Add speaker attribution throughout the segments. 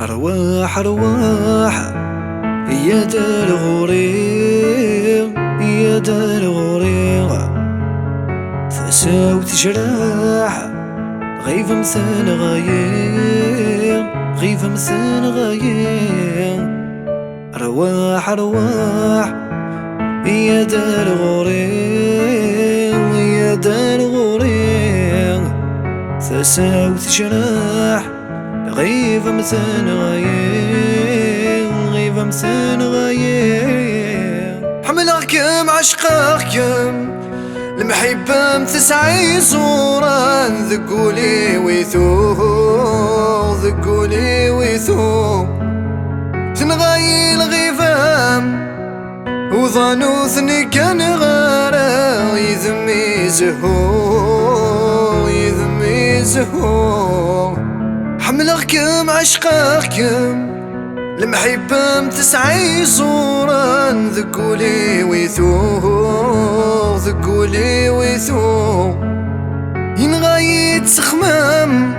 Speaker 1: أرواح أرواح يا دار غوريغ يا دار غوريغ تساوت جراح غيف مسان غايغ غيف مسان غايغ أرواح أرواح يا دار غوريغ يا دار غوريغ تساوت جراح غيف مسان غايغ غيف مسان غايغ حملكم عشقكم المحبة متسعي صورة ذقولي ويثوه ذقولي ويثوه تنغايل غيفام وظنوثني كان غارة يذمي زهو يذمي زهو حملكم عشقكم المحبة متسعي صورا ذقولي ويثوه ذقولي ويثوه ينغايت سخمام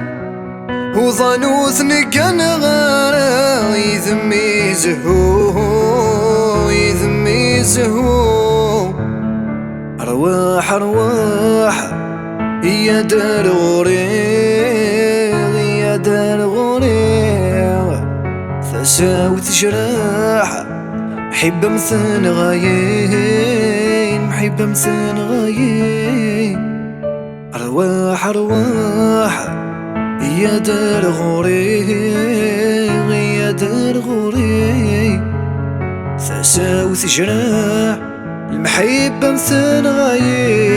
Speaker 1: وظنوثني كان غارة يذمي زهو يذمي زهو أرواح أرواح يا دار غوريغ يا دار غوريغ تساوت جراح محبة مثل غايين محبة مثل غايين أرواح أرواح يا دار غوريغ يا دار غوريغ تساوت جراح المحبة مثل غايين